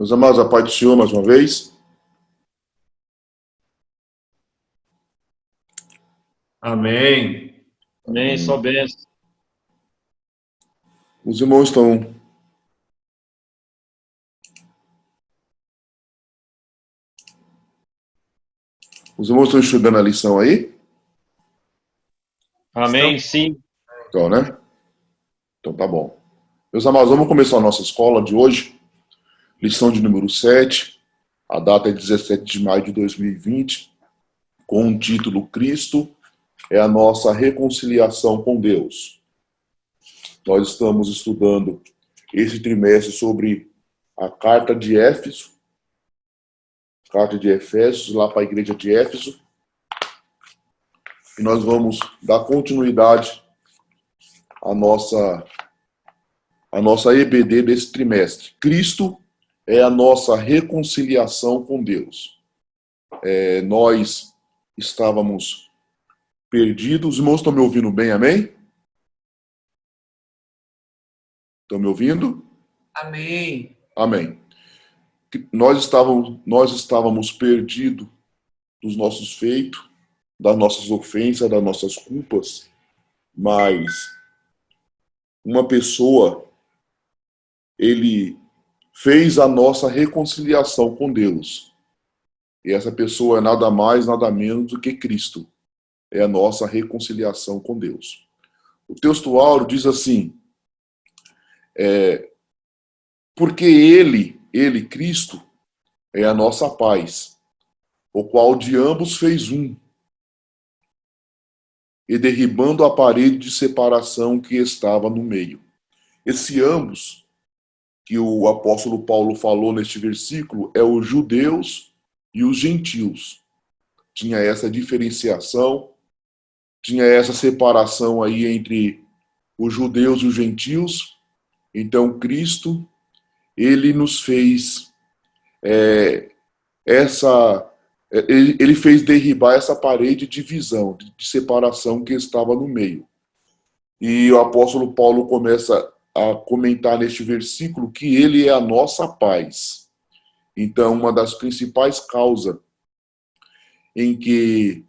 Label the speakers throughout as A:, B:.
A: Meus amados, a paz do Senhor mais uma vez.
B: Amém.
C: Amém, só bênção.
A: Os irmãos estão. Os irmãos estão estudando a lição aí?
C: Amém, sim.
A: Então, né? Então tá bom. Meus amados, vamos começar a nossa escola de hoje. Lição de número 7. A data é 17 de maio de 2020. Com o título Cristo é a nossa reconciliação com Deus. Nós estamos estudando esse trimestre sobre a carta de Éfeso. Carta de Efésios, lá para a igreja de Éfeso. E nós vamos dar continuidade à nossa EBD desse trimestre. Cristo é a nossa reconciliação com Deus. Nós estávamos perdidos. Os irmãos estão me ouvindo bem, amém? Estão me ouvindo?
B: Amém.
A: Amém. Nós estávamos perdidos dos nossos feitos, das nossas ofensas, das nossas culpas, mas uma pessoa, ele fez a nossa reconciliação com Deus. E essa pessoa é nada mais, nada menos do que Cristo. É a nossa reconciliação com Deus. O texto áureo diz assim, porque ele, Cristo, é a nossa paz, o qual de ambos fez um, e derribando a parede de separação que estava no meio. Esse ambos, que o apóstolo Paulo falou neste versículo, é os judeus e os gentios. Tinha essa diferenciação, tinha essa separação aí entre os judeus e os gentios. Então, Cristo, ele nos fez ele fez derribar essa parede de divisão, de separação que estava no meio. E o apóstolo Paulo começa a comentar neste versículo que ele é a nossa paz. Então, uma das principais causas em que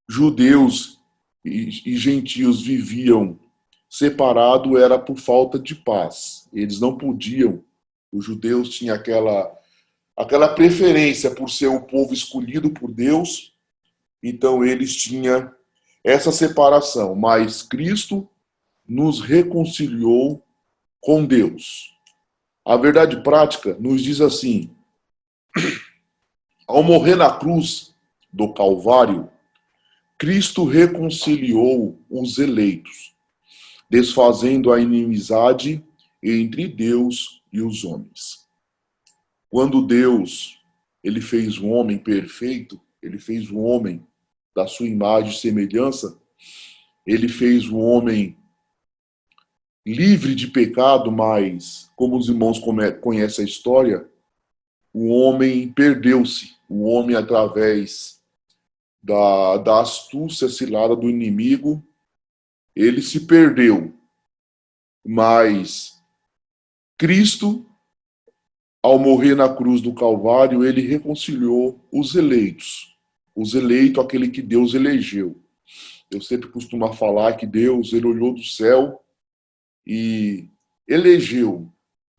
A: judeus e gentios viviam separados era por falta de paz. Eles não podiam, os judeus tinham aquela preferência por ser o povo escolhido por Deus, então eles tinham essa separação, mas Cristo nos reconciliou com Deus. A verdade prática nos diz assim, ao morrer na cruz do Calvário, Cristo reconciliou os eleitos, desfazendo a inimizade entre Deus e os homens. Quando Deus, ele fez um homem perfeito, ele fez um homem da sua imagem e semelhança, ele fez um homem livre de pecado, mas, como os irmãos conhecem a história, o homem perdeu-se. O homem, através da astúcia cilada do inimigo, ele se perdeu. Mas Cristo, ao morrer na cruz do Calvário, ele reconciliou os eleitos. Os eleitos, aquele que Deus elegeu. Eu sempre costumo falar que Deus, ele olhou do céu e elegeu.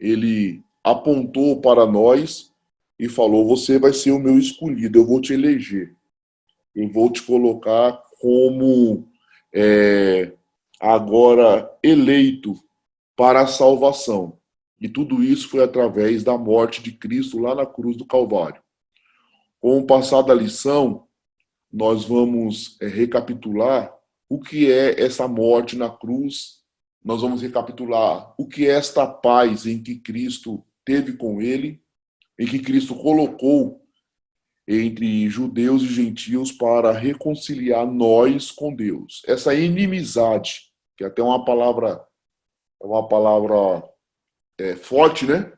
A: Ele apontou para nós e falou, você vai ser o meu escolhido, eu vou te eleger. Eu vou te colocar como agora eleito para a salvação. E tudo isso foi através da morte de Cristo lá na cruz do Calvário. Com o passar da lição, nós vamos recapitular o que é essa morte na cruz. Nós vamos recapitular o que é esta paz em que Cristo teve com ele, em que Cristo colocou entre judeus e gentios para reconciliar nós com Deus. Essa inimizade, que até é uma palavra forte, né?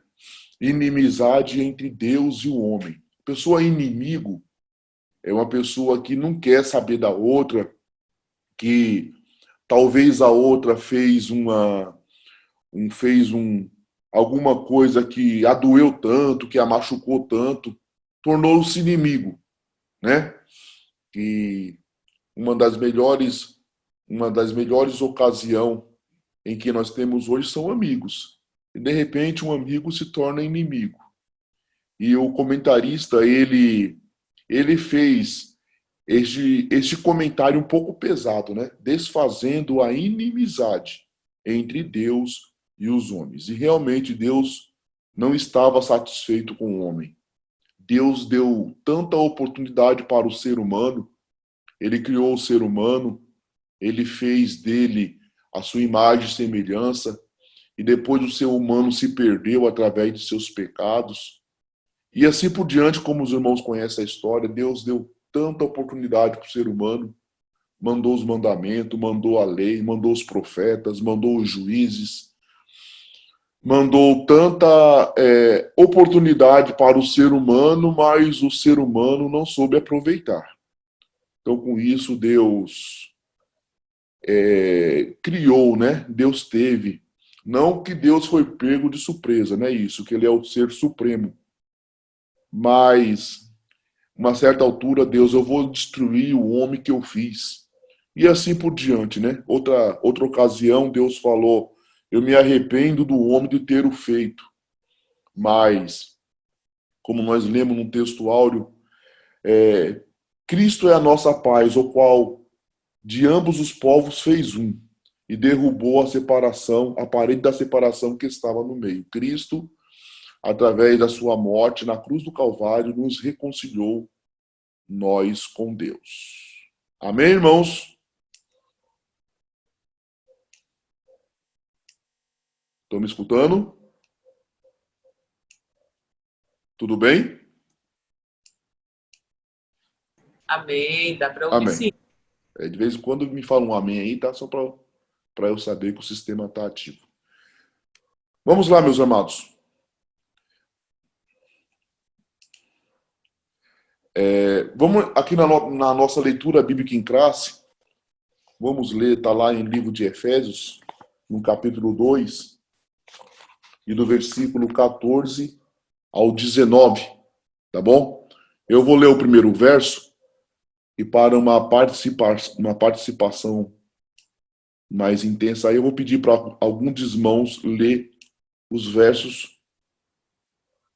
A: Inimizade entre Deus e o homem. Pessoa inimigo é uma pessoa que não quer saber da outra, que talvez a outra fez alguma coisa que a doeu tanto, que a machucou tanto, tornou-se inimigo, né? E uma das melhores ocasiões em que nós temos hoje são amigos. E de repente um amigo se torna inimigo. E o comentarista, ele fez este comentário um pouco pesado, né? Desfazendo a inimizade entre Deus e os homens. E realmente Deus não estava satisfeito com o homem. Deus deu tanta oportunidade para o ser humano, ele criou o ser humano, ele fez dele a sua imagem e semelhança, e depois o ser humano se perdeu através de seus pecados. E assim por diante, como os irmãos conhecem a história, Deus deu tanta oportunidade para o ser humano, mandou os mandamentos, mandou a lei, mandou os profetas, mandou os juízes, mandou tanta oportunidade para o ser humano, mas o ser humano não soube aproveitar. Então, com isso, Deus criou, né? Deus teve. Não que Deus foi pego de surpresa, não é isso, que ele é o ser supremo. Mas, uma certa altura, Deus, eu vou destruir o homem que eu fiz. E assim por diante, né? Outra ocasião, Deus falou, eu me arrependo do homem de ter o feito. Mas, como nós lemos no texto áureo, Cristo é a nossa paz, o qual de ambos os povos fez um e derrubou a separação, a parede da separação que estava no meio. Cristo, através da sua morte na cruz do Calvário, nos reconciliou nós com Deus. Amém, irmãos? Estão me escutando? Tudo bem?
B: Amém. Dá para ouvir sim.
A: Amém. De vez em quando me fala um amém aí, tá? Só para eu saber que o sistema está ativo. Vamos lá, meus amados. Vamos aqui na nossa leitura bíblica em classe. Vamos ler, está lá em livro de Efésios, no capítulo 2, e do versículo 14 ao 19, tá bom? Eu vou ler o primeiro verso, e para uma participação mais intensa, aí eu vou pedir para alguns dos irmãos ler os versos,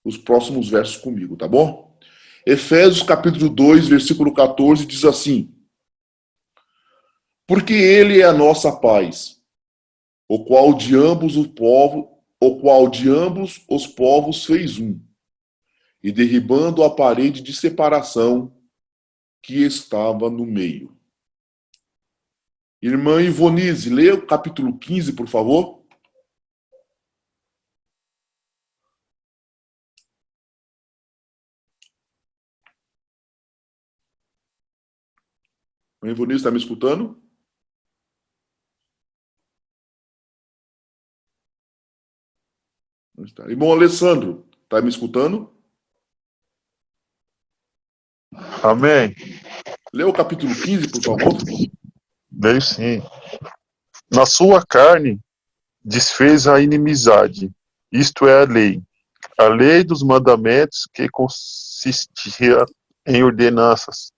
A: os próximos versos comigo, tá bom? Efésios capítulo 2, versículo 14, diz assim: porque ele é a nossa paz, o qual de ambos os povos fez um, e derribando a parede de separação que estava no meio. Irmã Ivonise, lê o capítulo 15, por favor. Irmã Ivonise, está me escutando? Não está. Irmão Alessandro, está me escutando?
D: Amém.
A: Lê o capítulo 15, por favor.
D: Veio sim. Na sua carne desfez a inimizade, isto é a lei dos mandamentos que consistia em ordenanças,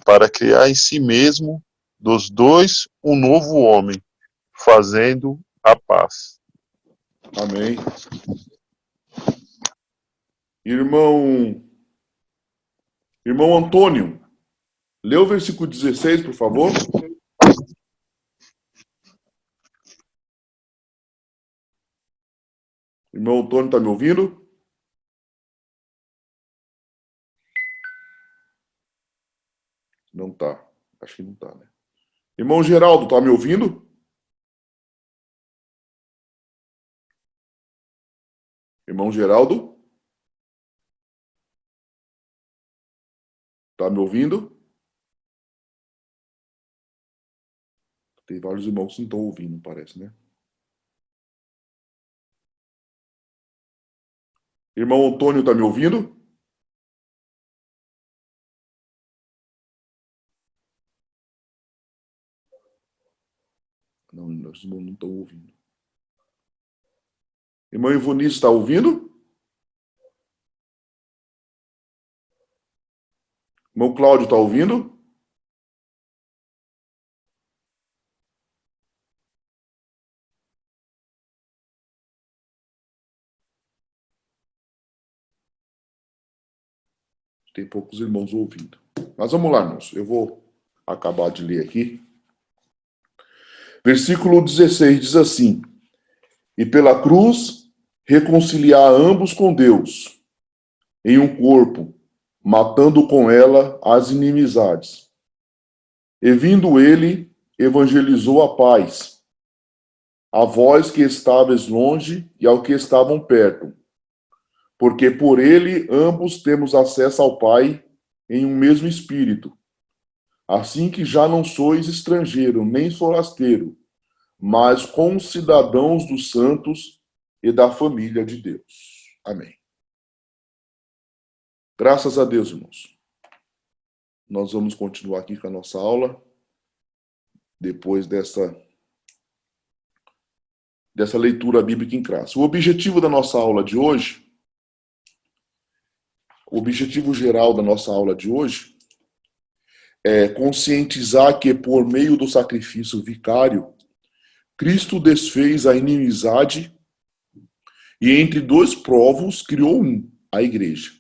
D: para criar em si mesmo dos dois um novo homem, fazendo a paz.
A: Amém. Irmão Antônio, lê o versículo 16, por favor. Irmão Antônio, está me ouvindo? Não tá. Acho que não tá, né? Irmão Geraldo, está me ouvindo? Irmão Geraldo, está me ouvindo? Tem vários irmãos que não estão ouvindo, parece, né? Irmão Antônio, está me ouvindo? Não, os irmãos não estão ouvindo. Irmã Ivonice, está ouvindo? Irmão Cláudio, está ouvindo? Tem poucos irmãos ouvindo. Mas vamos lá, irmãos. Eu vou acabar de ler aqui. Versículo 16 diz assim: E pela cruz reconciliar ambos com Deus, em um corpo, matando com ela as inimizades. E vindo ele, evangelizou a paz, a vós que estáveis longe e ao que estavam perto, porque por ele ambos temos acesso ao Pai em um mesmo Espírito. Assim que já não sois estrangeiro, nem forasteiro, mas concidadãos dos santos e da família de Deus. Amém. Graças a Deus, irmãos. Nós vamos continuar aqui com a nossa aula, depois dessa leitura bíblica em classe. O objetivo da nossa aula de hoje, o objetivo geral da nossa aula de hoje, é conscientizar que por meio do sacrifício vicário, Cristo desfez a inimizade e entre dois povos criou um, a igreja.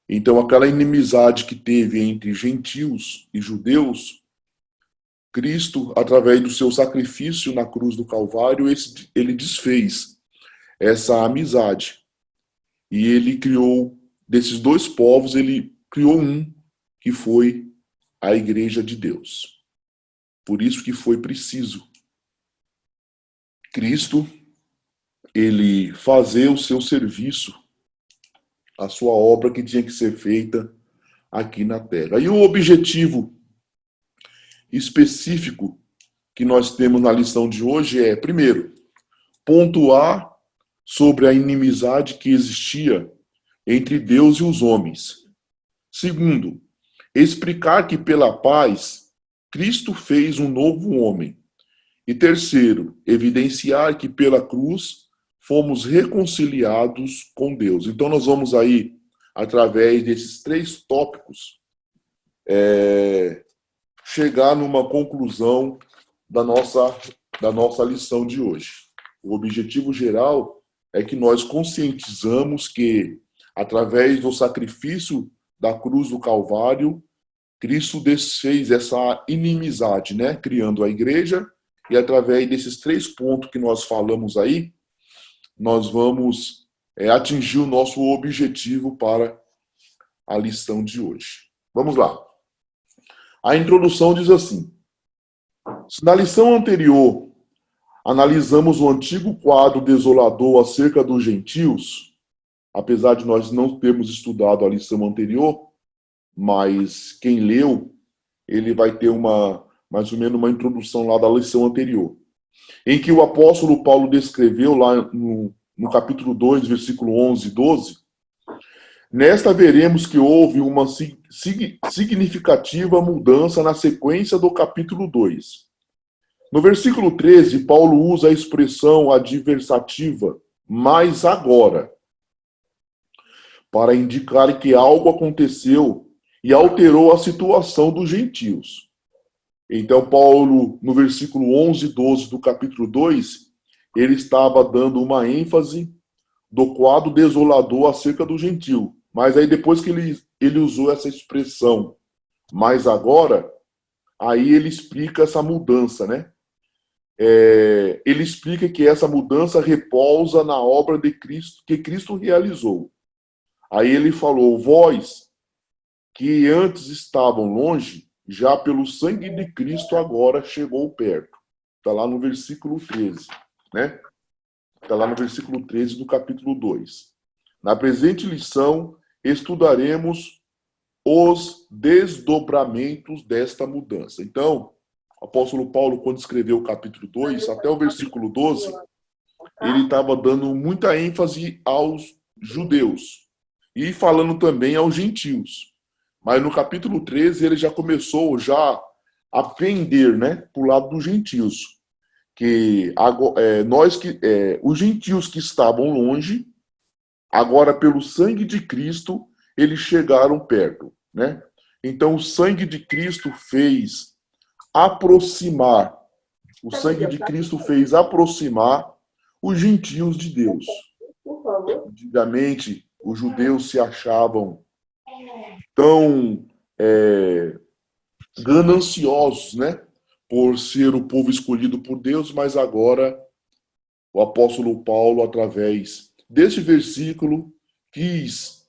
A: Então, aquela inimizade que teve entre gentios e judeus, Cristo, através do seu sacrifício na cruz do Calvário, ele desfez essa amizade. E ele criou, desses dois povos, ele criou um, que foi a igreja de Deus. Por isso que foi preciso Cristo, ele fazer o seu serviço, a sua obra que tinha que ser feita aqui na Terra. E o objetivo específico que nós temos na lição de hoje é, primeiro, pontuar sobre a inimizade que existia entre Deus e os homens. Segundo, explicar que pela paz Cristo fez um novo homem. E terceiro, evidenciar que pela cruz fomos reconciliados com Deus. Então nós vamos aí, através desses três tópicos, chegar numa conclusão da nossa lição de hoje. O objetivo geral é que nós conscientizamos que, através do sacrifício da cruz do Calvário, Cristo desfez essa inimizade, né? Criando a igreja, e através desses três pontos que nós falamos aí, nós vamos atingir o nosso objetivo para a lição de hoje. Vamos lá. A introdução diz assim: se na lição anterior analisamos o antigo quadro desolador acerca dos gentios, apesar de nós não termos estudado a lição anterior, mas quem leu, ele vai ter mais ou menos uma introdução lá da lição anterior, em que o apóstolo Paulo descreveu lá no capítulo 2, versículo 11 e 12, nesta veremos que houve uma significativa mudança na sequência do capítulo 2. No versículo 13, Paulo usa a expressão adversativa, mas agora, para indicar que algo aconteceu e alterou a situação dos gentios. Então, Paulo, no versículo 11 e 12 do capítulo 2, ele estava dando uma ênfase do quadro desolador acerca do gentio. Mas aí, depois que ele usou essa expressão, mas agora, aí ele explica essa mudança, né? Ele explica que essa mudança repousa na obra de Cristo, que Cristo realizou. Aí ele falou: vós, que antes estavam longe, já pelo sangue de Cristo agora chegou perto. Está lá no versículo 13, né? Está lá no versículo 13 do capítulo 2. Na presente lição, estudaremos os desdobramentos desta mudança. Então, o apóstolo Paulo, quando escreveu o capítulo 2, até o versículo 12, ele estava dando muita ênfase aos judeus e falando também aos gentios. Mas no capítulo 13 ele já começou a pender, né, para o lado dos gentios, que os gentios que estavam longe, agora pelo sangue de Cristo, eles chegaram perto, né? Então o sangue de Cristo fez aproximar, os gentios de Deus. Antigamente, os judeus se achavam tão gananciosos, né, por ser o povo escolhido por Deus, mas agora o apóstolo Paulo, através desse versículo, quis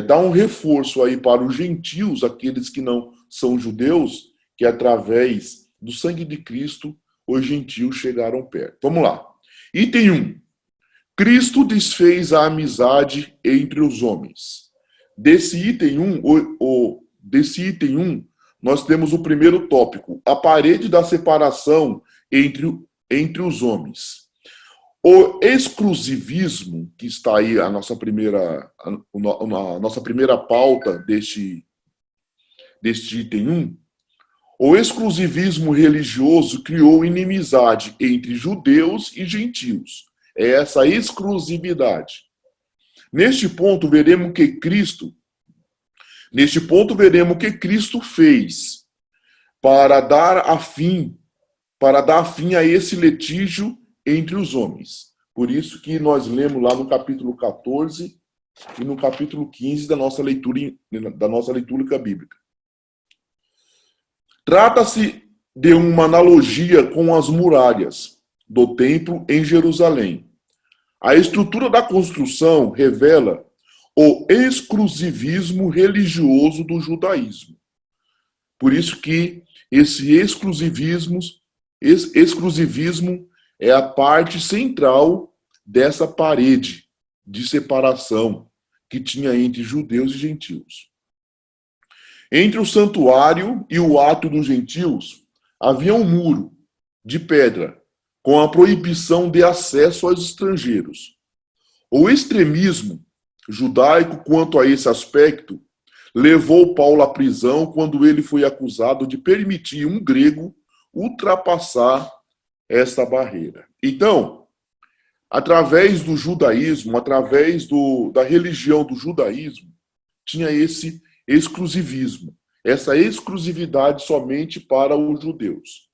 A: dar um reforço aí para os gentios, aqueles que não são judeus, que através do sangue de Cristo, os gentios chegaram perto. Vamos lá. Item 1. Cristo desfez a amizade entre os homens. Desse item 1, nós temos o primeiro tópico, a parede da separação entre os homens. O exclusivismo, que está aí a nossa primeira pauta deste item 1, o exclusivismo religioso criou inimizade entre judeus e gentios. É essa exclusividade. Neste ponto, veremos que Cristo fez para dar fim a esse litígio entre os homens. Por isso que nós lemos lá no capítulo 14 e no capítulo 15 da nossa leitura bíblica. Trata-se de uma analogia com as muralhas do templo em Jerusalém. A estrutura da construção revela o exclusivismo religioso do judaísmo. Por isso que esse exclusivismo é a parte central dessa parede de separação que tinha entre judeus e gentios. Entre o santuário e o átrio dos gentios havia um muro de pedra com a proibição de acesso aos estrangeiros. O extremismo judaico quanto a esse aspecto levou Paulo à prisão quando ele foi acusado de permitir um grego ultrapassar essa barreira. Então, através do judaísmo, através da religião do judaísmo, tinha esse exclusivismo, essa exclusividade somente para os judeus.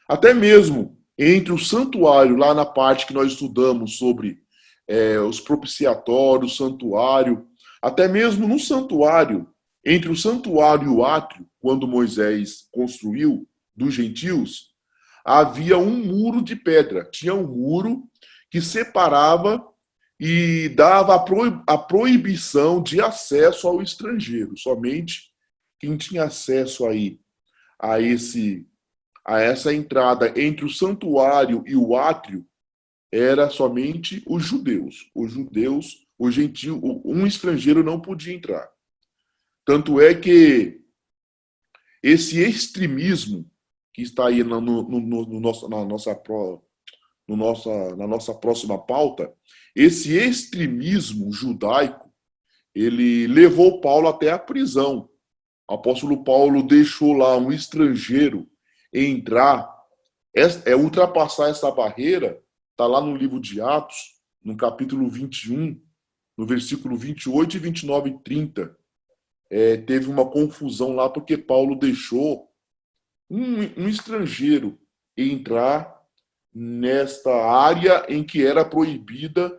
A: Até mesmo entre o santuário, lá na parte que nós estudamos sobre os propiciatórios, santuário, até mesmo no santuário, entre o santuário e o átrio, quando Moisés construiu dos gentios, havia um muro de pedra. Tinha um muro que separava e dava a proibição de acesso ao estrangeiro. Somente quem tinha acesso aí a essa entrada entre o santuário e o átrio era somente os judeus. Os gentios, um estrangeiro não podia entrar. Tanto é que esse extremismo que está aí na nossa próxima pauta, esse extremismo judaico, ele levou Paulo até a prisão. O apóstolo Paulo deixou lá um estrangeiro entrar, ultrapassar essa barreira, está lá no livro de Atos, no capítulo 21, no versículo 28, 29 e 30. Teve uma confusão lá porque Paulo deixou um estrangeiro entrar nesta área em que era proibida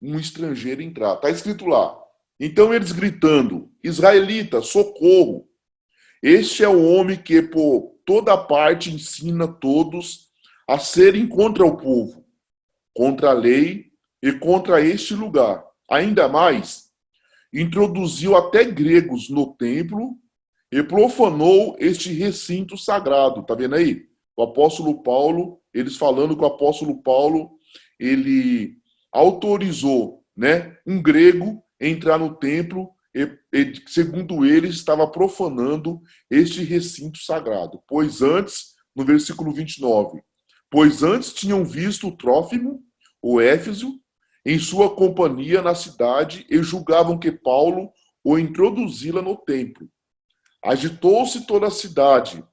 A: um estrangeiro entrar. Está escrito lá. Então eles gritando, israelita, socorro. Este é o homem que por toda parte ensina todos a serem contra o povo, contra a lei e contra este lugar. Ainda mais, introduziu até gregos no templo e profanou este recinto sagrado. Tá vendo aí? O apóstolo Paulo, eles falando que o apóstolo Paulo, ele autorizou, né, um grego entrar no templo e, segundo ele, estava profanando este recinto sagrado. Pois antes, no versículo 29, pois antes tinham visto o Trófimo, o Éfeso, em sua companhia na cidade e julgavam que Paulo o introduzi-la no templo. Agitou-se toda a cidade,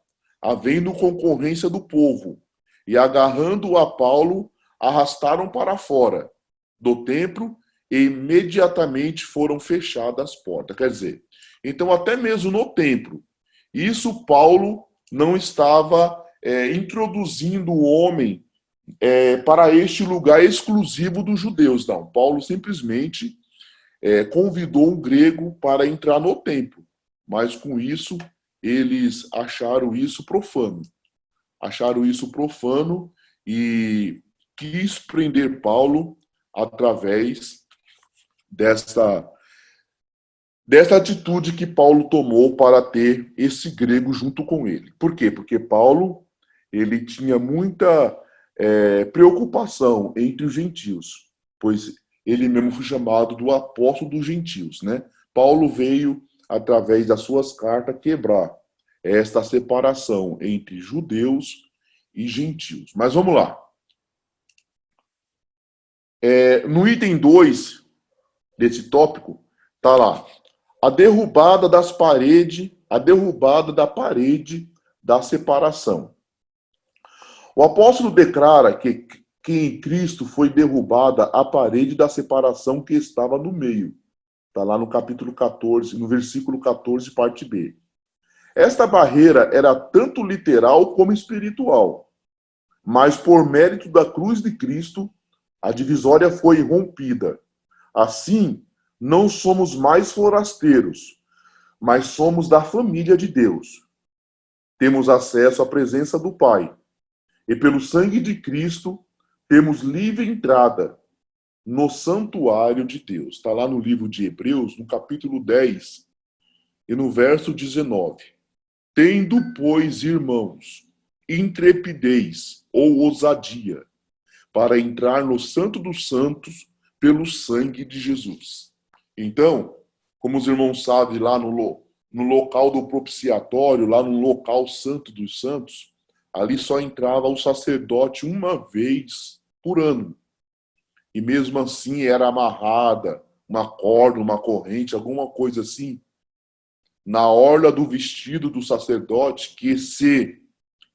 A: havendo concorrência do povo, e agarrando a Paulo, arrastaram para fora do templo e imediatamente foram fechadas as portas. Quer dizer, então até mesmo no templo, isso Paulo não estava introduzindo o homem para este lugar exclusivo dos judeus, não. Paulo simplesmente convidou um grego para entrar no templo, mas com isso eles acharam isso profano. Acharam isso profano e quis prender Paulo através dessa atitude que Paulo tomou para ter esse grego junto com ele. Por quê? Porque Paulo ele tinha muita preocupação entre os gentios, pois ele mesmo foi chamado do apóstolo dos gentios, né? Paulo veio, através das suas cartas, quebrar esta separação entre judeus e gentios. Mas vamos lá. No item 2 desse tópico, está lá. A derrubada da parede da separação. O apóstolo declara que em Cristo foi derrubada a parede da separação que estava no meio. Está lá no capítulo 14, no versículo 14, parte B. Esta barreira era tanto literal como espiritual, mas por mérito da cruz de Cristo, a divisória foi rompida. Assim, não somos mais forasteiros, mas somos da família de Deus. Temos acesso à presença do Pai. E pelo sangue de Cristo, temos livre entrada no santuário de Deus. Está lá no livro de Hebreus, no capítulo 10, e no verso 19. Tendo, pois, irmãos, intrepidez ou ousadia para entrar no Santo dos Santos pelo sangue de Jesus. Então, como os irmãos sabem, lá no local do propiciatório, lá no local santo dos santos, ali só entrava o sacerdote uma vez por ano. E mesmo assim era amarrada uma corda, uma corrente, alguma coisa assim, na orla do vestido do sacerdote, que se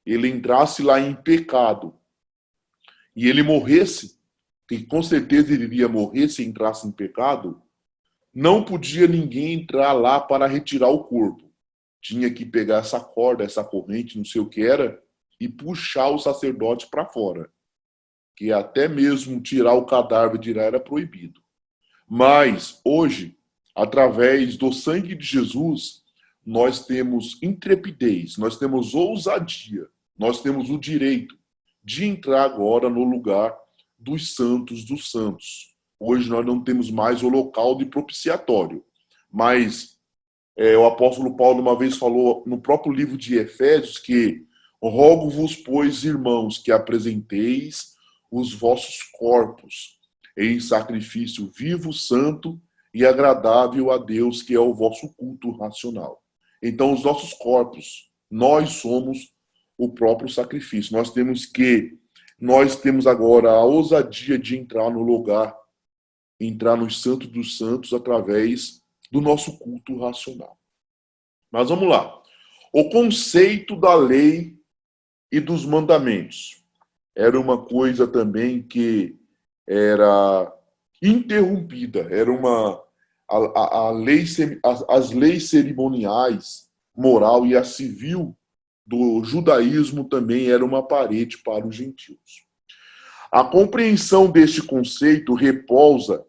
A: ele entrasse lá em pecado e ele morresse, que com certeza ele iria morrer se entrasse em pecado, não podia ninguém entrar lá para retirar o corpo. Tinha que pegar essa corda, essa corrente, não sei o que era, e puxar o sacerdote para fora. Que até mesmo tirar o cadáver de lá era proibido. Mas, hoje, através do sangue de Jesus, nós temos intrepidez, nós temos ousadia, nós temos o direito de entrar agora no lugar dos santos. Hoje nós não temos mais o local de propiciatório, mas o apóstolo Paulo uma vez falou no próprio livro de Efésios que rogo-vos, pois, irmãos, que apresenteis os vossos corpos em sacrifício vivo, santo e agradável a Deus, que é o vosso culto racional. Então, os nossos corpos, nós somos o próprio sacrifício. Nós temos agora a ousadia de entrar no lugar, entrar no Santo dos Santos através do nosso culto racional. Mas vamos lá. O conceito da lei e dos mandamentos era uma coisa também que era interrompida, era as leis cerimoniais, moral e a civil do judaísmo também era uma parede para os gentios. A compreensão deste conceito repousa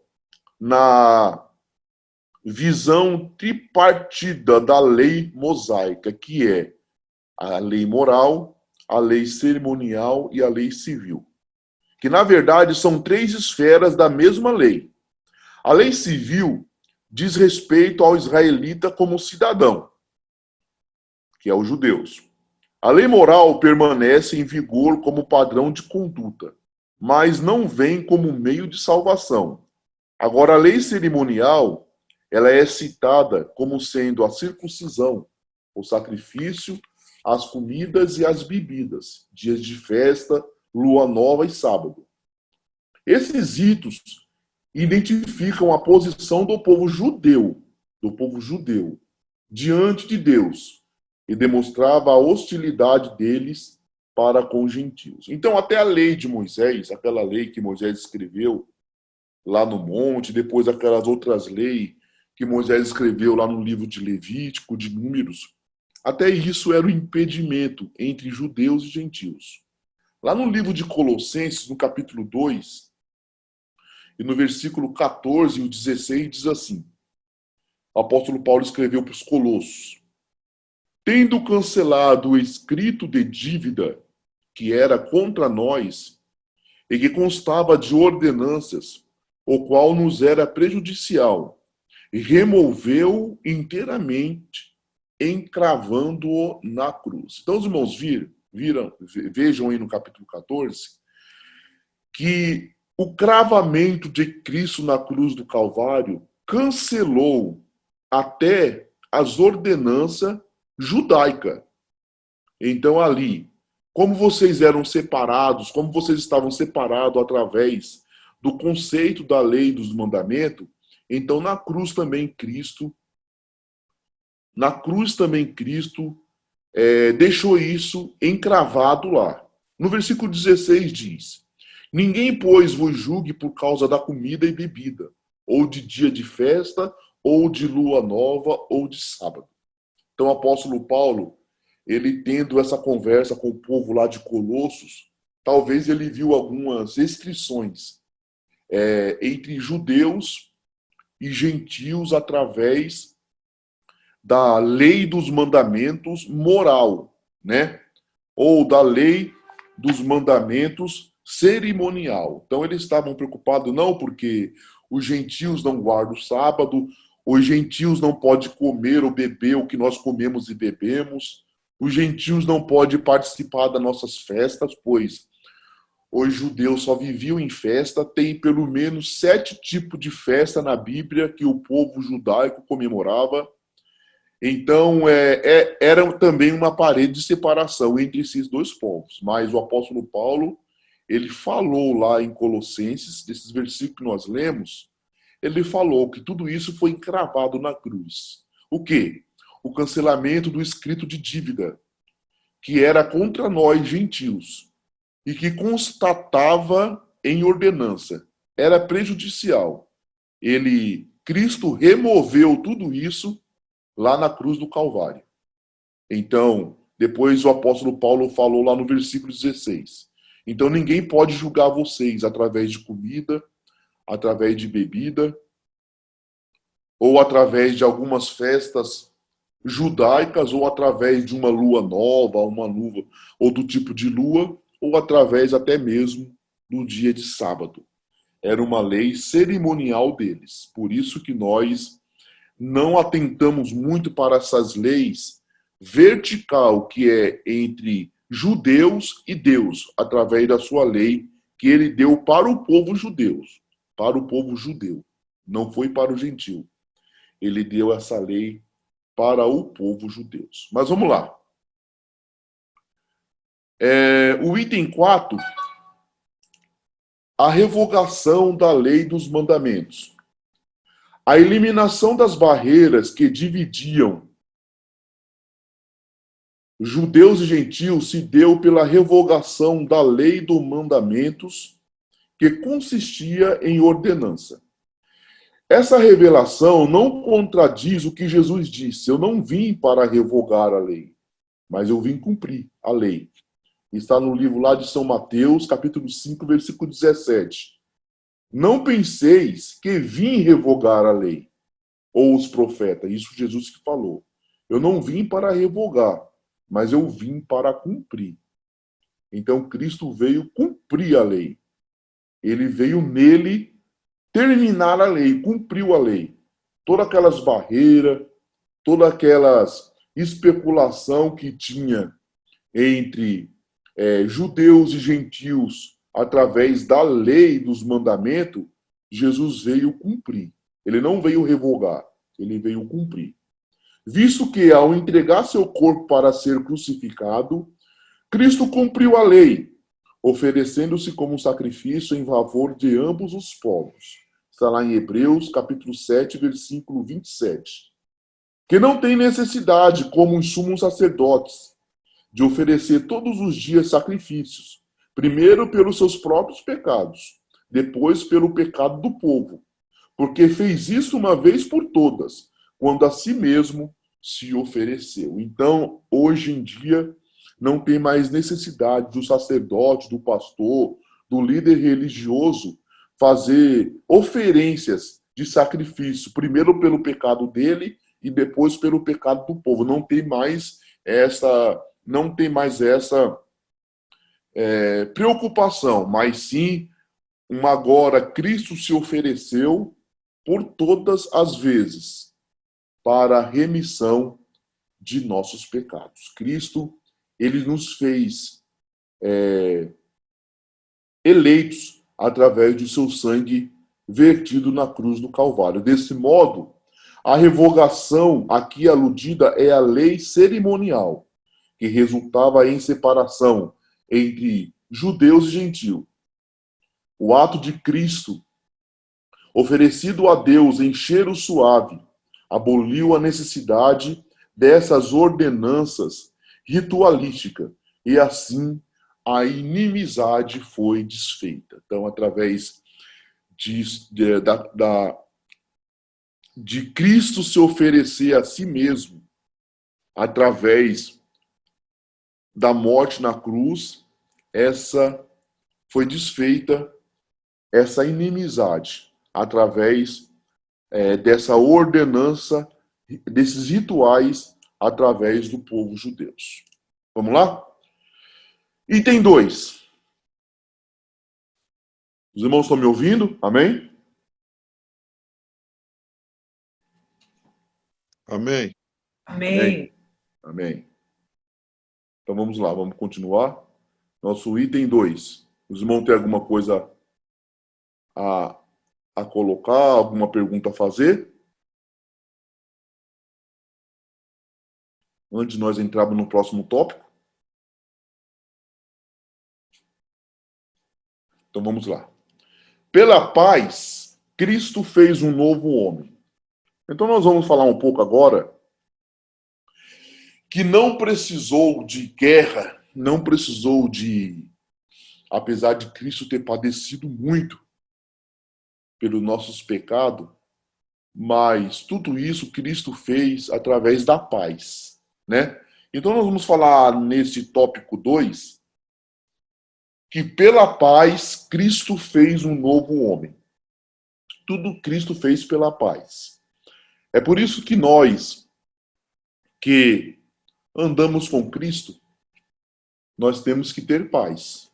A: na visão tripartida da lei mosaica, que é a lei moral, a lei cerimonial e a lei civil. Que, na verdade, são três esferas da mesma lei. A lei civil diz respeito ao israelita como cidadão, que é os judeus. A lei moral permanece em vigor como padrão de conduta, mas não vem como meio de salvação. Agora, a lei cerimonial, ela é citada como sendo a circuncisão, o sacrifício, as comidas e as bebidas, dias de festa, lua nova e sábado. Esses ritos identificam a posição do povo judeu, diante de Deus, e demonstrava a hostilidade deles para com os gentios. Então, até a lei de Moisés, aquela lei que Moisés escreveu lá no monte, depois aquelas outras leis que Moisés escreveu lá no livro de Levítico, de Números, até isso era o impedimento entre judeus e gentios. Lá no livro de Colossenses, no capítulo 2, e no versículo 14 e 16, diz assim: o apóstolo Paulo escreveu para os colossos: tendo cancelado o escrito de dívida que era contra nós e que constava de ordenanças, o qual nos era prejudicial, removeu inteiramente, encravando-o na cruz. Então, os irmãos vejam aí no capítulo 14, que o cravamento de Cristo na cruz do Calvário cancelou até as ordenanças judaicas. Então, ali, como vocês eram separados, como vocês estavam separados através do conceito da lei e dos mandamentos, então na cruz também Cristo deixou isso encravado lá. No versículo 16 diz: ninguém, pois, vos julgue por causa da comida e bebida, ou de dia de festa, ou de lua nova, ou de sábado. Então o apóstolo Paulo, ele tendo essa conversa com o povo lá de Colossos, talvez ele viu algumas restrições entre judeus e gentios através da lei dos mandamentos moral, né? Ou da lei dos mandamentos cerimonial. Então eles estavam preocupados não porque os gentios não guardam o sábado, os gentios não podem comer ou beber o que nós comemos e bebemos, os gentios não podem participar das nossas festas, pois os judeus só viviam em festa. Tem pelo menos 7 tipos de festa na Bíblia que o povo judaico comemorava. Então, era também uma parede de separação entre esses dois povos. Mas o apóstolo Paulo, ele falou lá em Colossenses, desses versículos que nós lemos, ele falou que tudo isso foi encravado na cruz. O quê? O cancelamento do escrito de dívida, que era contra nós, gentios, e que constatava em ordenança. Era prejudicial. Cristo removeu tudo isso lá na cruz do Calvário. Então, depois o apóstolo Paulo falou lá no versículo 16. Então, ninguém pode julgar vocês através de comida, através de bebida, ou através de algumas festas judaicas, ou através de uma lua nova, uma lua, ou do tipo de lua, ou através até mesmo do dia de sábado. Era uma lei cerimonial deles. Por isso que nós não atentamos muito para essas leis vertical, que é entre judeus e Deus, através da sua lei que ele deu para o povo judeu. Para o povo judeu. Não foi para o gentil. Ele deu essa lei para o povo judeu. Mas vamos lá. O item 4, a revogação da lei dos mandamentos. A eliminação das barreiras que dividiam judeus e gentios se deu pela revogação da lei dos mandamentos, que consistia em ordenança. Essa revelação não contradiz o que Jesus disse: eu não vim para revogar a lei, mas eu vim cumprir a lei. Está no livro lá de São Mateus, capítulo 5, versículo 17. Não penseis que vim revogar a lei ou os profetas. Isso Jesus que falou. Eu não vim para revogar, mas eu vim para cumprir. Então Cristo veio cumprir a lei. Ele veio nele terminar a lei, cumpriu a lei. Todas aquelas barreiras, todas aquelas especulação que tinha entre judeus e gentios através da lei dos mandamentos, Jesus veio cumprir. Ele não veio revogar, ele veio cumprir. Visto que, ao entregar seu corpo para ser crucificado, Cristo cumpriu a lei, oferecendo-se como um sacrifício em favor de ambos os povos. Está lá em Hebreus, capítulo 7, versículo 27. Que não tem necessidade, como os sumos sacerdotes, de oferecer todos os dias sacrifícios, primeiro pelos seus próprios pecados, depois pelo pecado do povo, porque fez isso uma vez por todas, quando a si mesmo se ofereceu. Então, hoje em dia, não tem mais necessidade do sacerdote, do pastor, do líder religioso fazer oferências de sacrifício, primeiro pelo pecado dele e depois pelo pecado do povo. Não tem mais essa preocupação, mas sim agora Cristo se ofereceu por todas as vezes para a remissão de nossos pecados. Cristo, ele nos fez eleitos através de seu sangue vertido na cruz do Calvário. Desse modo, a revogação aqui aludida é a lei cerimonial, que resultava em separação entre judeus e gentios. O ato de Cristo, oferecido a Deus em cheiro suave, aboliu a necessidade dessas ordenanças ritualísticas e assim a inimizade foi desfeita. Então, através de Cristo se oferecer a si mesmo, através da morte na cruz, essa foi desfeita, essa inimizade, através dessa ordenança, desses rituais, através do povo judeu. Vamos lá? Item 2. Os irmãos estão me ouvindo? Amém?
D: Amém.
B: Amém.
A: Amém. Então vamos lá, vamos continuar. Nosso item 2. Os irmãos têm alguma coisa a colocar, alguma pergunta a fazer? Antes de nós entrarmos no próximo tópico. Então vamos lá. Pela paz, Cristo fez um novo homem. Então nós vamos falar um pouco agora que não precisou de guerra, não precisou de, apesar de Cristo ter padecido muito pelos nossos pecados, mas tudo isso Cristo fez através da paz, né? Então nós vamos falar nesse tópico 2 que pela paz Cristo fez um novo homem. Tudo Cristo fez pela paz. É por isso que nós que andamos com Cristo, nós temos que ter paz.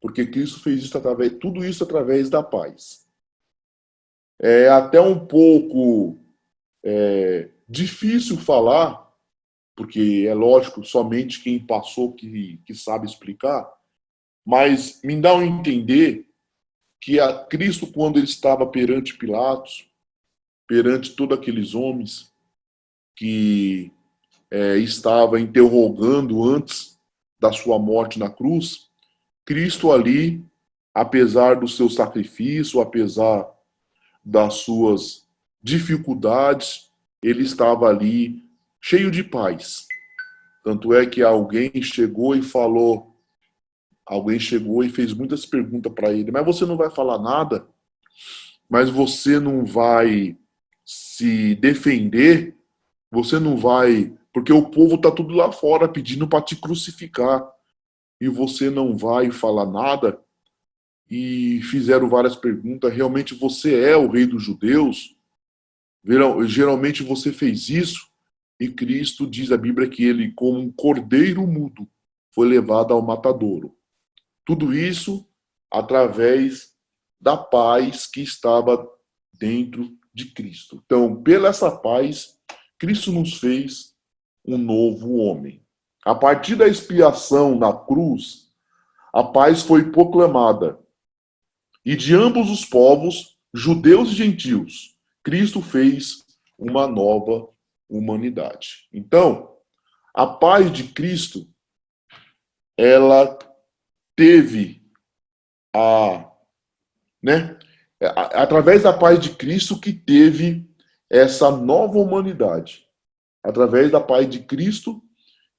A: Porque Cristo fez isso tudo isso através da paz. É até um pouco difícil falar, porque é lógico, somente quem passou que sabe explicar, mas me dá a entender que a Cristo, quando ele estava perante Pilatos, perante todos aqueles homens que estava interrogando antes da sua morte na cruz, Cristo ali, apesar do seu sacrifício, apesar das suas dificuldades, ele estava ali cheio de paz. Tanto é que alguém chegou e fez muitas perguntas para ele, mas você não vai falar nada? Mas você não vai se defender? Você não vai... Porque o povo está tudo lá fora pedindo para te crucificar. E você não vai falar nada? E fizeram várias perguntas. Realmente você é o rei dos judeus? Geralmente você fez isso? E Cristo diz a Bíblia que ele, como um cordeiro mudo, foi levado ao matadouro. Tudo isso através da paz que estava dentro de Cristo. Então, pela essa paz, Cristo nos fez um novo homem. A partir da expiação na cruz, a paz foi proclamada. E de ambos os povos, judeus e gentios, Cristo fez uma nova humanidade. Então, a paz de Cristo, ela teve através da paz de Cristo que teve essa nova humanidade. Através da paz de Cristo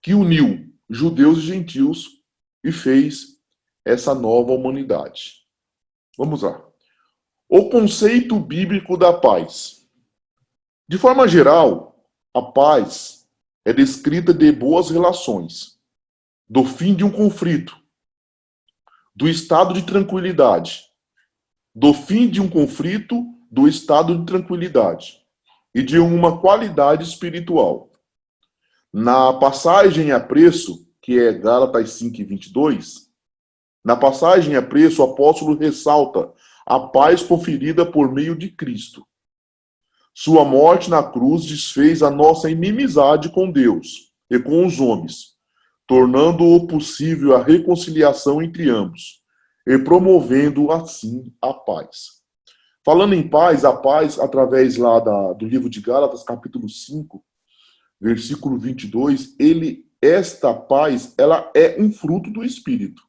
A: que uniu judeus e gentios, e fez essa nova humanidade. Vamos lá. O conceito bíblico da paz. De forma geral, a paz é descrita de boas relações, do fim de um conflito, do estado de tranquilidade, do fim de um conflito, do estado de tranquilidade e de uma qualidade espiritual. Na passagem a preço, que é Gálatas 5:22, na passagem a preço, o apóstolo ressalta a paz conferida por meio de Cristo. Sua morte na cruz desfez a nossa inimizade com Deus e com os homens, tornando-o possível a reconciliação entre ambos e promovendo assim a paz. Falando em paz, a paz, através lá do livro de Gálatas, capítulo 5, versículo 22, esta paz, ela é um fruto do Espírito.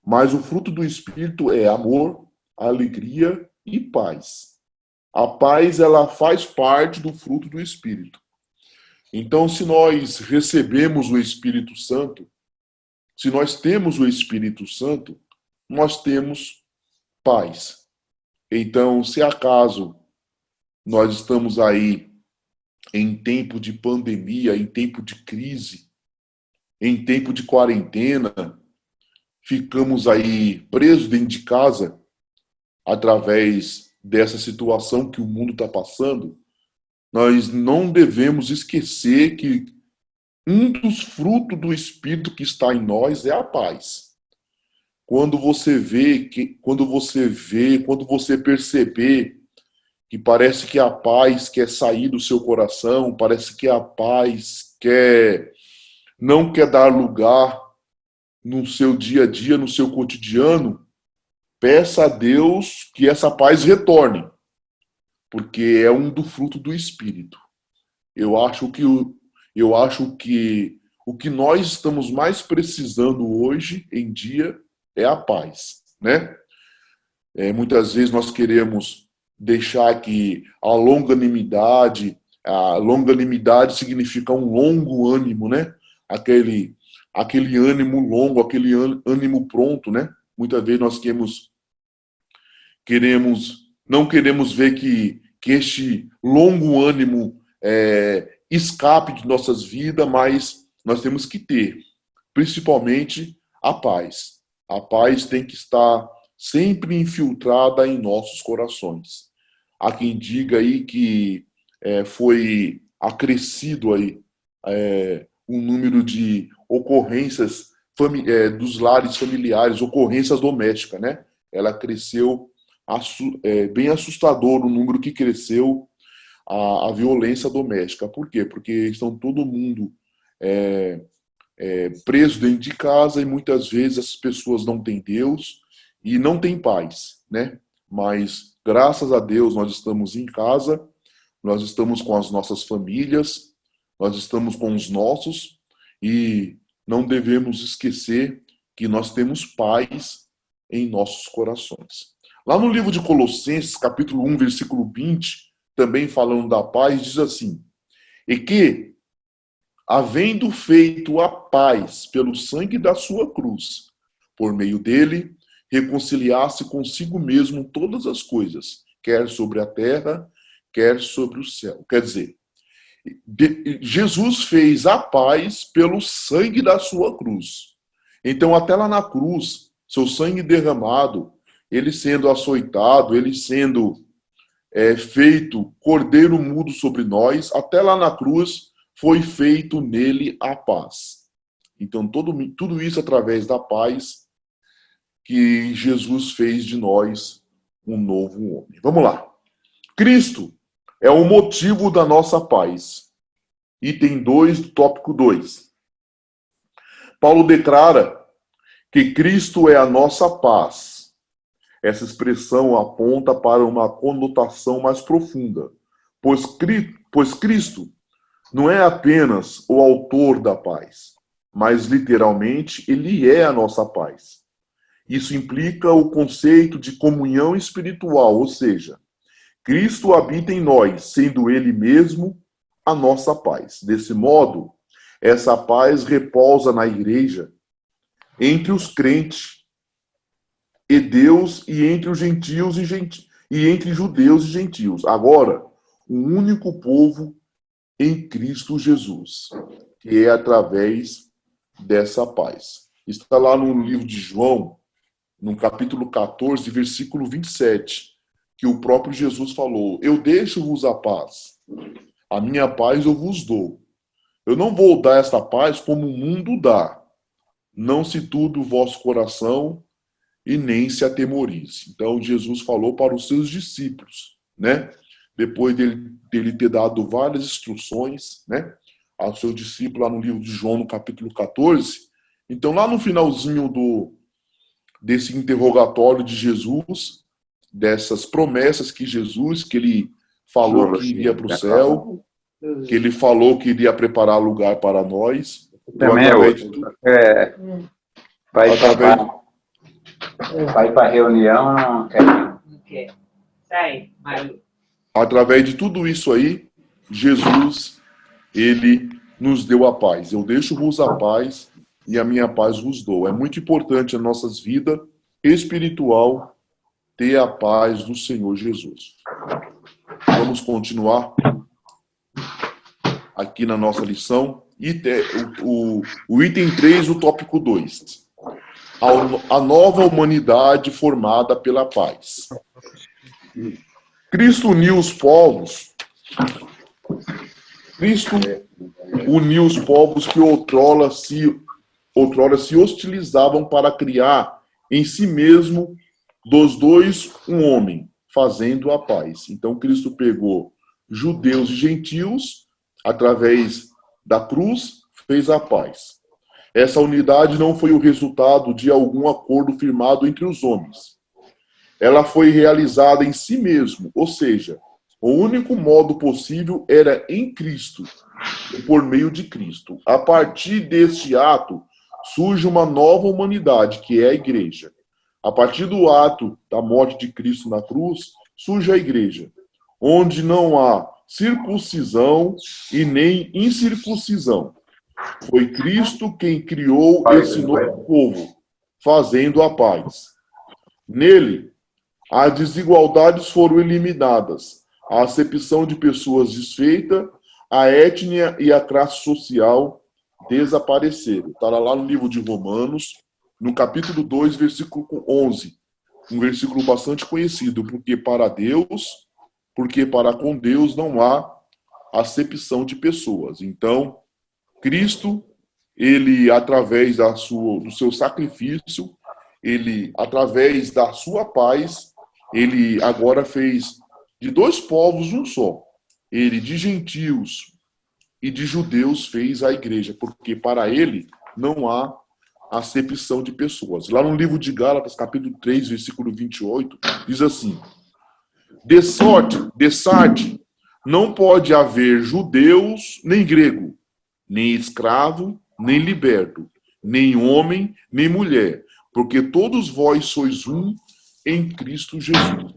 A: Mas o fruto do Espírito é amor, alegria e paz. A paz, ela faz parte do fruto do Espírito. Então, se nós recebemos o Espírito Santo, se nós temos o Espírito Santo, nós temos paz. Então, se acaso nós estamos aí em tempo de pandemia, em tempo de crise, em tempo de quarentena, ficamos aí presos dentro de casa através dessa situação que o mundo está passando, nós não devemos esquecer que um dos frutos do Espírito que está em nós é a paz. Quando você perceber que parece que a paz quer sair do seu coração, parece que a paz não quer dar lugar no seu dia a dia, no seu cotidiano, peça a Deus que essa paz retorne, porque é um do fruto do Espírito. Eu acho que o que nós estamos mais precisando hoje em dia é a paz, né? Muitas vezes nós queremos deixar que a longanimidade significa um longo ânimo, né? Aquele ânimo longo, aquele ânimo pronto, né? Muitas vezes nós não queremos ver que este longo ânimo escape de nossas vidas, mas nós temos que ter, principalmente, a paz. A paz tem que estar sempre infiltrada em nossos corações. Há quem diga aí que foi acrescido aí um número de ocorrências dos lares familiares, ocorrências domésticas, né? Ela cresceu bem assustador o número que cresceu a violência doméstica. Por quê? Porque estão todo mundo preso dentro de casa e muitas vezes as pessoas não têm Deus e não têm paz, né? Mas graças a Deus nós estamos em casa, nós estamos com as nossas famílias, nós estamos com os nossos e não devemos esquecer que nós temos paz em nossos corações. Lá no livro de Colossenses, capítulo 1, versículo 20, também falando da paz, diz assim: e que, havendo feito a paz pelo sangue da sua cruz, por meio dele, reconciliasse consigo mesmo todas as coisas, quer sobre a terra, quer sobre o céu. Quer dizer, Jesus fez a paz pelo sangue da sua cruz. Então, até lá na cruz, seu sangue derramado, ele sendo açoitado, ele sendo feito cordeiro mudo sobre nós, até lá na cruz foi feito nele a paz. Então, tudo isso através da paz que Jesus fez de nós um novo homem. Vamos lá. Cristo é o motivo da nossa paz. Item 2 do tópico 2. Paulo declara que Cristo é a nossa paz. Essa expressão aponta para uma conotação mais profunda, pois Cristo não é apenas o autor da paz, mas literalmente ele é a nossa paz. Isso implica o conceito de comunhão espiritual, ou seja, Cristo habita em nós, sendo ele mesmo a nossa paz. Desse modo, essa paz repousa na igreja, entre os crentes e Deus, e entre os gentios e entre judeus e gentios. Agora, um único povo em Cristo Jesus, que é através dessa paz. Está lá no livro de João, no capítulo 14, versículo 27, que o próprio Jesus falou: eu deixo-vos a paz, a minha paz eu vos dou. Eu não vou dar esta paz como o mundo dá. Não se turbe o vosso coração e nem se atemorize. Então, Jesus falou para os seus discípulos, né? Depois dele ter dado várias instruções, né? Ao seu discípulo, lá no livro de João, no capítulo 14. Então, lá no finalzinho desse interrogatório de Jesus, dessas promessas que ele falou que iria para o céu, que ele falou que iria preparar lugar para nós.
E: Também vai para reunião, não quer.
B: Não quer. Sai, Mário.
A: Através de tudo isso aí, Jesus, ele nos deu a paz. Eu deixo-vos a paz e a minha paz vos dou. É muito importante nas nossas vidas espiritual ter a paz do Senhor Jesus. Vamos continuar aqui na nossa lição. O item 3, o tópico 2. A nova humanidade formada pela paz. Cristo uniu os povos que outrora se hostilizavam para criar em si mesmo dos dois um homem, fazendo a paz. Então Cristo pegou judeus e gentios, através da cruz, fez a paz. Essa unidade não foi o resultado de algum acordo firmado entre os homens. Ela foi realizada em si mesmo, ou seja, o único modo possível era em Cristo, por meio de Cristo. A partir deste ato, surge uma nova humanidade, que é a igreja. A partir do ato da morte de Cristo na cruz, surge a igreja, onde não há circuncisão e nem incircuncisão. Foi Cristo quem criou esse novo povo, fazendo a paz. Nele, as desigualdades foram eliminadas, a acepção de pessoas desfeita, a etnia e a classe social desapareceram. Está lá no livro de Romanos, no capítulo 2, versículo 11. Um versículo bastante conhecido, porque para com Deus não há acepção de pessoas. Então, Cristo, ele, através do seu sacrifício, ele, através da sua paz, ele agora fez de dois povos um só. Ele, de gentios e de judeus, fez a igreja, porque para ele não há acepção de pessoas. Lá no livro de Gálatas, capítulo 3, versículo 28, diz assim: de sorte, não pode haver judeus nem grego, nem escravo, nem liberto, nem homem, nem mulher, porque todos vós sois um em Cristo Jesus.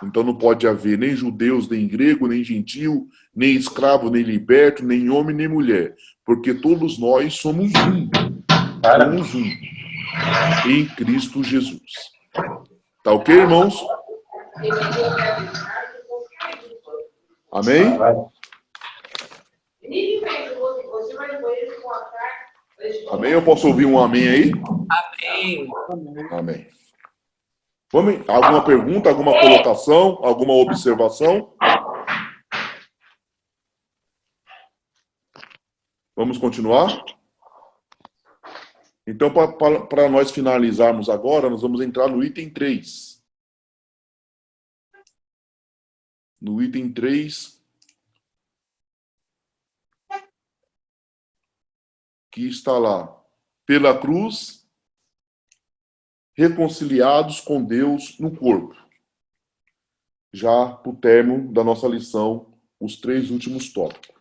A: Então não pode haver nem judeus, nem grego, nem gentio, nem escravo, nem liberto, nem homem, nem mulher, porque todos nós somos um. Somos um em Cristo Jesus. Tá ok, irmãos? Amém? Amém? Eu posso ouvir um amém aí?
B: Amém.
A: Amém. Alguma pergunta, alguma colocação, alguma observação? Vamos continuar? Então, para nós finalizarmos agora, nós vamos entrar no item 3. No item 3, que está lá: pela cruz, reconciliados com Deus no corpo. Já para o término da nossa lição, os 3 últimos tópicos.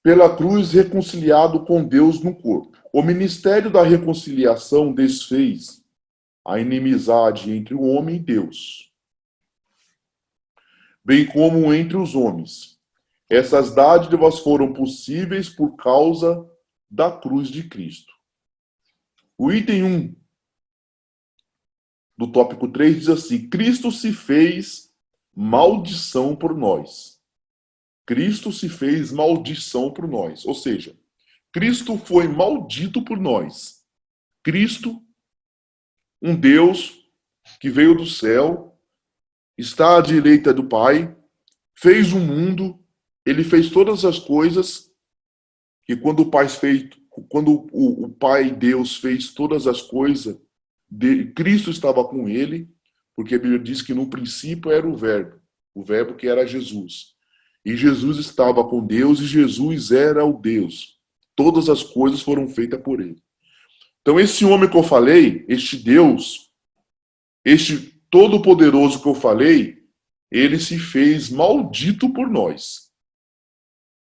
A: Pela cruz, reconciliado com Deus no corpo. O ministério da reconciliação desfez a inimizade entre o homem e Deus, bem como entre os homens, Essas dádivas foram possíveis por causa da cruz de Cristo. O item 1 do tópico 3 diz assim: Cristo se fez maldição por nós. Cristo se fez maldição por nós. Ou seja, Cristo foi maldito por nós. Cristo, um Deus que veio do céu, está à direita do Pai, fez o mundo, ele fez todas as coisas que quando o Pai Deus fez todas as coisas, Cristo estava com ele, porque a Bíblia diz que no princípio era o Verbo que era Jesus. E Jesus estava com Deus e Jesus era o Deus. Todas as coisas foram feitas por ele. Então esse homem que eu falei, este Deus, este Todo-Poderoso que eu falei, ele se fez maldito por nós.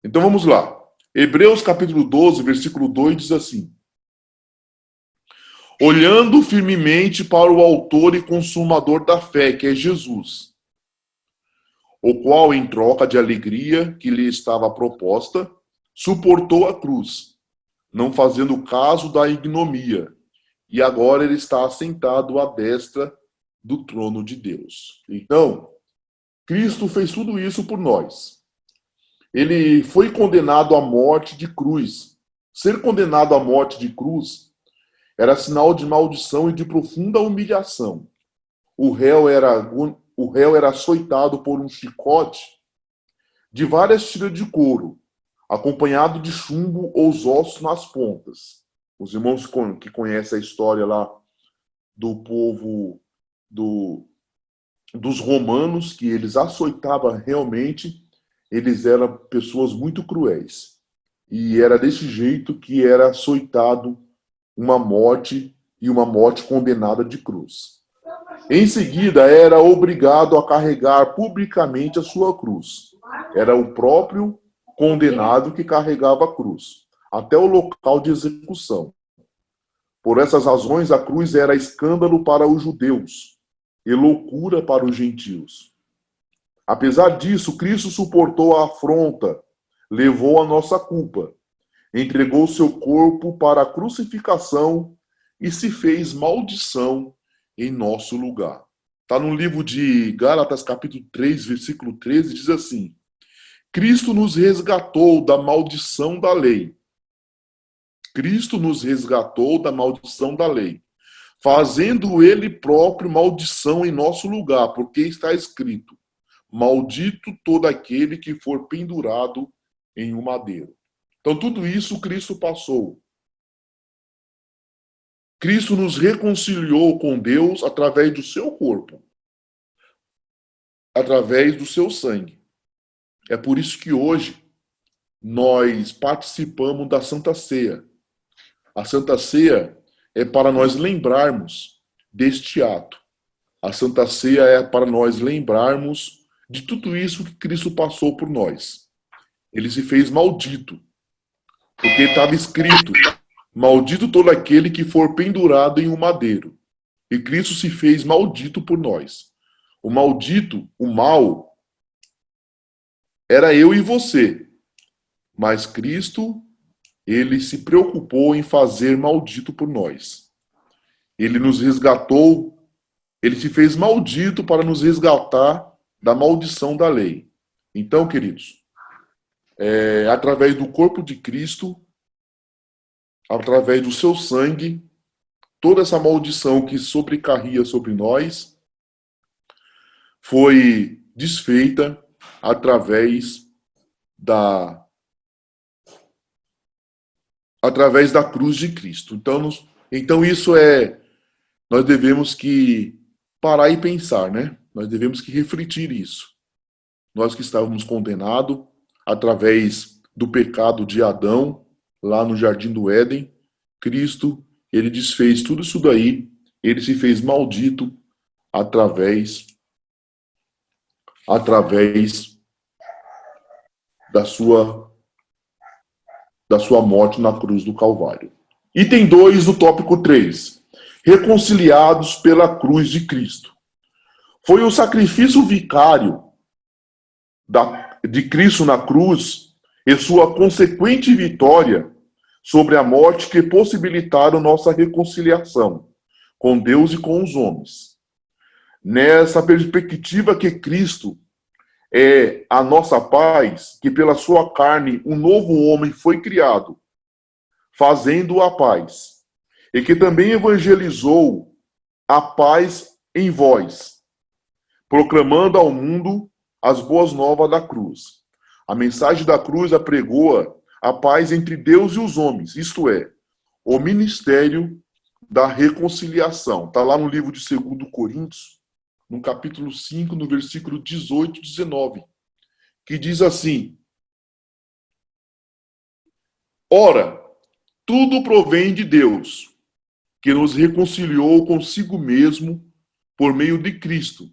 A: Então vamos lá. Hebreus capítulo 12, versículo 2 diz assim: olhando firmemente para o autor e consumador da fé, que é Jesus, o qual, em troca de alegria que lhe estava proposta, suportou a cruz, não fazendo caso da ignomia, e agora ele está assentado à destra do trono de Deus. Então, Cristo fez tudo isso por nós. Ele foi condenado à morte de cruz. Ser condenado à morte de cruz era sinal de maldição e de profunda humilhação. O réu era açoitado por um chicote de várias tiras de couro, acompanhado de chumbo ou os ossos nas pontas. Os irmãos que conhecem a história lá do povo dos romanos, que eles açoitavam realmente, eles eram pessoas muito cruéis. E era desse jeito que era açoitado uma morte, e uma morte condenada de cruz. Em seguida, era obrigado a carregar publicamente a sua cruz. Era o próprio condenado que carregava a cruz, até o local de execução. Por essas razões, a cruz era escândalo para os judeus e loucura para os gentios. Apesar disso, Cristo suportou a afronta, levou a nossa culpa, entregou seu corpo para a crucificação e se fez maldição em nosso lugar. Está no livro de Gálatas, capítulo 3, versículo 13, diz assim: Cristo nos resgatou da maldição da lei. Cristo nos resgatou da maldição da lei, fazendo ele próprio maldição em nosso lugar, porque está escrito: maldito todo aquele que for pendurado em um madeiro. Então tudo isso Cristo passou. Cristo nos reconciliou com Deus através do seu corpo, através do seu sangue. É por isso que hoje nós participamos da Santa Ceia. A Santa Ceia é para nós lembrarmos deste ato. A Santa Ceia é para nós lembrarmos de tudo isso que Cristo passou por nós. Ele se fez maldito, porque estava escrito: maldito todo aquele que for pendurado em um madeiro. E Cristo se fez maldito por nós. O maldito, o mal, era eu e você. Mas Cristo, ele se preocupou em fazer maldito por nós. Ele nos resgatou, ele se fez maldito para nos resgatar da maldição da lei. Então, queridos, através do corpo de Cristo, através do seu sangue, toda essa maldição que sobrecarria sobre nós foi desfeita através da cruz de Cristo. Então isso nós devemos que parar e pensar, né? Nós devemos que refletir isso. Nós que estávamos condenados através do pecado de Adão, lá no Jardim do Éden, Cristo, ele desfez tudo isso daí, ele se fez maldito através da sua morte na cruz do Calvário. Item 2 do tópico 3. Reconciliados pela cruz de Cristo. Foi o sacrifício vicário de Cristo na cruz e sua consequente vitória sobre a morte que possibilitaram nossa reconciliação com Deus e com os homens. Nessa perspectiva que Cristo é a nossa paz, que pela sua carne um novo homem foi criado, fazendo a paz, e que também evangelizou a paz em vós, proclamando ao mundo as boas novas da cruz. A mensagem da cruz apregoa a paz entre Deus e os homens, isto é, o ministério da reconciliação. Está lá no livro de 2 Coríntios, no capítulo 5, no versículo 18 e 19, que diz assim: Ora, tudo provém de Deus, que nos reconciliou consigo mesmo por meio de Cristo,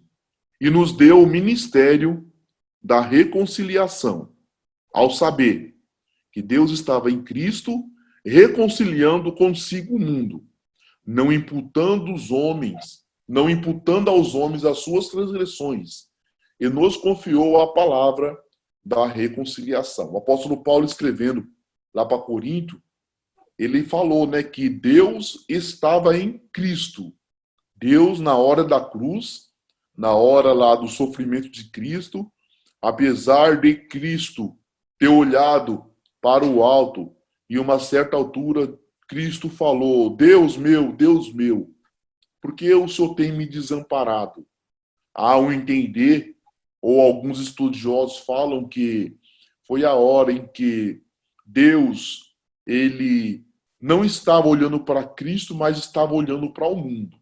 A: e nos deu o ministério da reconciliação, ao saber que Deus estava em Cristo reconciliando consigo o mundo, não imputando aos homens as suas transgressões, e nos confiou a palavra da reconciliação. O apóstolo Paulo, escrevendo lá para Corinto, ele falou, né, que Deus estava em Cristo. Deus, na hora da cruz, na hora lá do sofrimento de Cristo, apesar de Cristo ter olhado para o alto, e uma certa altura Cristo falou: Deus meu, por que o Senhor tem me desamparado? Há um entender, ou alguns estudiosos falam que foi a hora em que Deus, ele não estava olhando para Cristo, mas estava olhando para o mundo.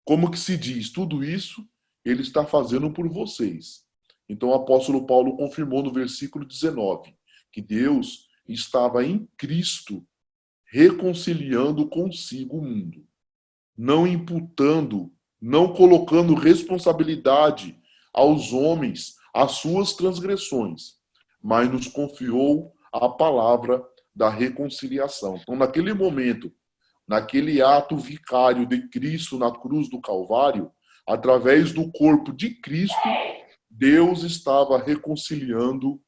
A: Como que se diz? Tudo isso ele está fazendo por vocês. Então o apóstolo Paulo confirmou no versículo 19 que Deus estava em Cristo reconciliando consigo o mundo, não imputando, não colocando responsabilidade aos homens as suas transgressões, mas nos confiou a palavra da reconciliação. Então, naquele momento, naquele ato vicário de Cristo na cruz do Calvário, através do corpo de Cristo, Deus estava reconciliando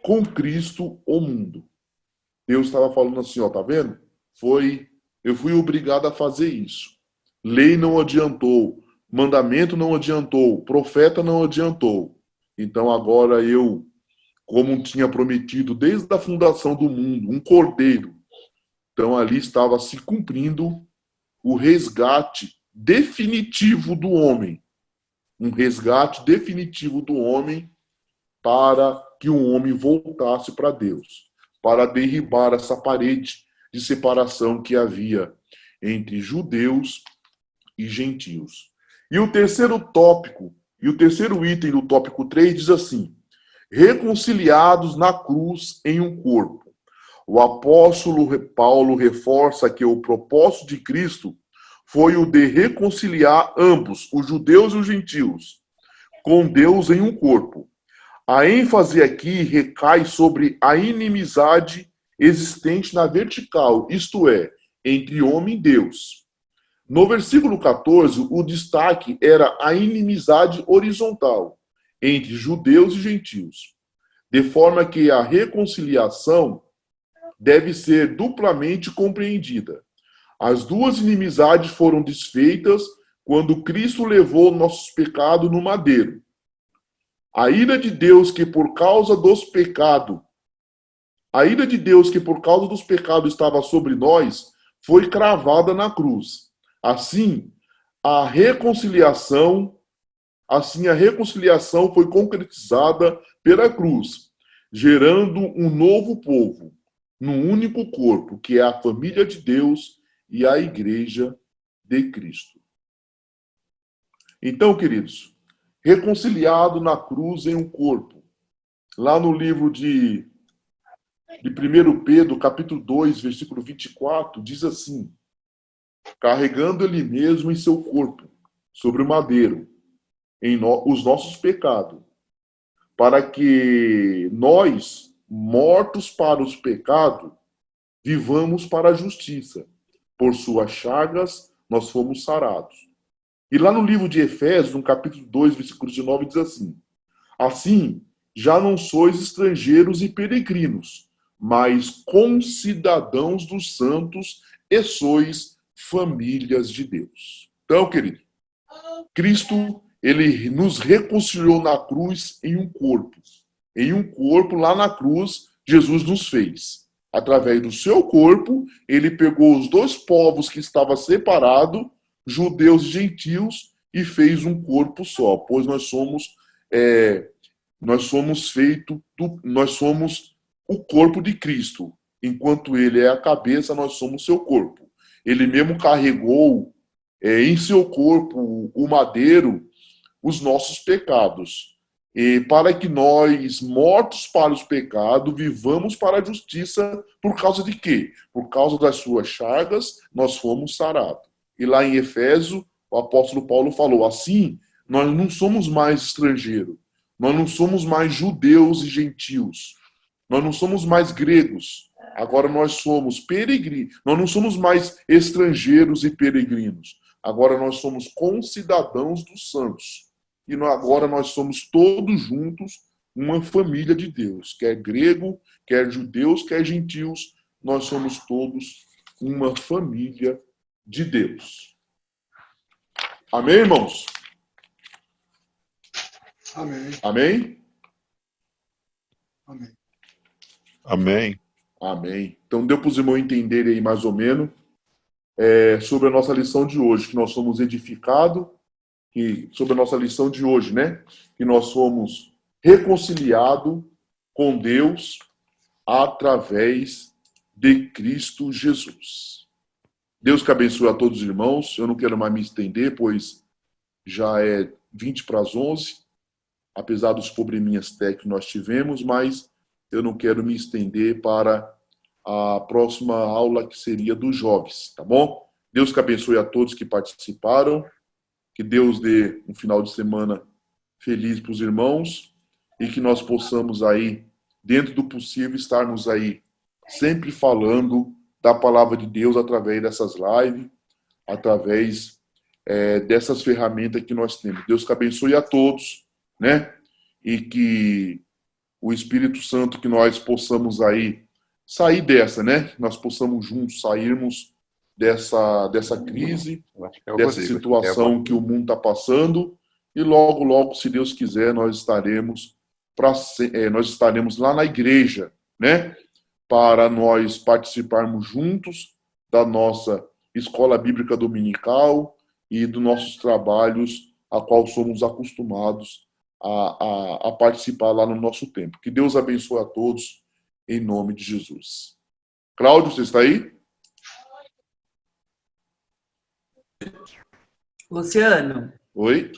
A: com Cristo o mundo. Deus estava falando assim, ó, tá vendo? Eu fui obrigado a fazer isso. Lei não adiantou, mandamento não adiantou, profeta não adiantou. Então agora eu, como tinha prometido desde a fundação do mundo, um cordeiro, então ali estava se cumprindo o resgate definitivo do homem. Um resgate definitivo do homem para que o homem voltasse para Deus, para derribar essa parede de separação que havia entre judeus e gentios. E o terceiro tópico, e o terceiro item do tópico 3 diz assim: reconciliados na cruz em um corpo. O apóstolo Paulo reforça que o propósito de Cristo foi o de reconciliar ambos, os judeus e os gentios, com Deus em um corpo. A ênfase aqui recai sobre a inimizade existente na vertical, isto é, entre homem e Deus. No versículo 14, o destaque era a inimizade horizontal entre judeus e gentios, de forma que a reconciliação deve ser duplamente compreendida. As duas inimizades foram desfeitas quando Cristo levou nossos pecados no madeiro. A ira de Deus que por causa dos pecados estava sobre nós, foi cravada na cruz. Assim, a reconciliação foi concretizada pela cruz, gerando um novo povo, num único corpo, que é a família de Deus e a igreja de Cristo. Então, queridos, reconciliado na cruz em um corpo. Lá no livro de 1 Pedro, capítulo 2, versículo 24, diz assim: carregando ele mesmo em seu corpo, sobre o madeiro, os nossos pecados, para que nós, mortos para os pecados, vivamos para a justiça. Por suas chagas, nós fomos sarados. E lá no livro de Efésios, no capítulo 2, versículo 19, diz assim: assim, já não sois estrangeiros e peregrinos, mas concidadãos dos santos e sois famílias de Deus. Então, querido, Cristo, ele nos reconciliou na cruz em um corpo. Em um corpo, lá na cruz, Jesus nos fez. Através do seu corpo, ele pegou os dois povos que estavam separados, judeus e gentios, e fez um corpo só, pois nós somos o corpo de Cristo. Enquanto ele é a cabeça, nós somos seu corpo. Ele mesmo carregou em seu corpo o madeiro os nossos pecados. E para que nós, mortos para os pecados, vivamos para a justiça, por causa de quê? Por causa das suas chagas, nós fomos sarados. E lá em Efésio, o apóstolo Paulo falou, assim, nós não somos mais estrangeiros, nós não somos mais judeus e gentios, nós não somos mais gregos, agora nós somos peregrinos, nós não somos mais estrangeiros e peregrinos, agora nós somos concidadãos dos santos. E agora nós somos todos juntos uma família de Deus, quer grego, quer judeus, quer gentios, nós somos todos uma família de Deus. Amém, irmãos?
F: Amém.
A: Amém?
F: Amém.
D: Amém.
A: Amém. Então deu para os irmãos entenderem aí mais ou menos sobre a nossa lição de hoje, que nós somos edificados, e sobre a nossa lição de hoje, né? Que nós somos reconciliados com Deus através de Cristo Jesus. Deus que abençoe a todos os irmãos. Eu não quero mais me estender, pois já é 20 para as 11, apesar dos probleminhas técnicos que nós tivemos, mas eu não quero me estender para a próxima aula, que seria dos jovens, tá bom? Deus que abençoe a todos que participaram, que Deus dê um final de semana feliz para os irmãos e que nós possamos aí, dentro do possível, estarmos aí sempre falando da palavra de Deus através dessas lives, através dessas ferramentas que nós temos. Deus que abençoe a todos, né? E que o Espírito Santo, que nós possamos aí sair dessa, né? Nós possamos juntos sairmos dessa crise, dessa situação que o mundo está passando, e logo, logo, se Deus quiser, nós estaremos lá na igreja, né? Para nós participarmos juntos da nossa escola bíblica dominical e dos nossos trabalhos a qual somos acostumados a participar lá no nosso tempo. Que Deus abençoe a todos, em nome de Jesus. Cláudio, você está aí?
B: Luciano,
A: Oi?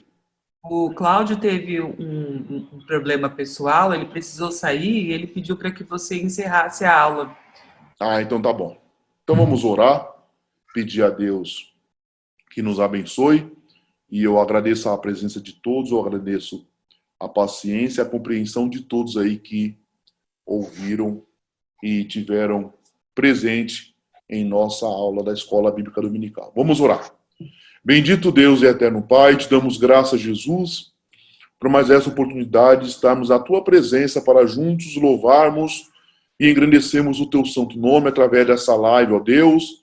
B: o Cláudio teve um problema pessoal, ele precisou sair e ele pediu para que você encerrasse a aula.
A: Ah, então tá bom. Então vamos orar, pedir a Deus que nos abençoe, e eu agradeço a presença de todos, eu agradeço a paciência e a compreensão de todos aí que ouviram e tiveram presente em nossa aula da Escola Bíblica Dominical. Vamos orar. Bendito Deus e eterno Pai, te damos graças, Jesus, por mais essa oportunidade de estarmos à tua presença para juntos louvarmos e engrandecermos o teu santo nome através dessa live, ó Deus.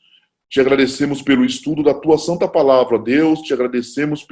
A: Te agradecemos pelo estudo da tua santa palavra, ó Deus. Te agradecemos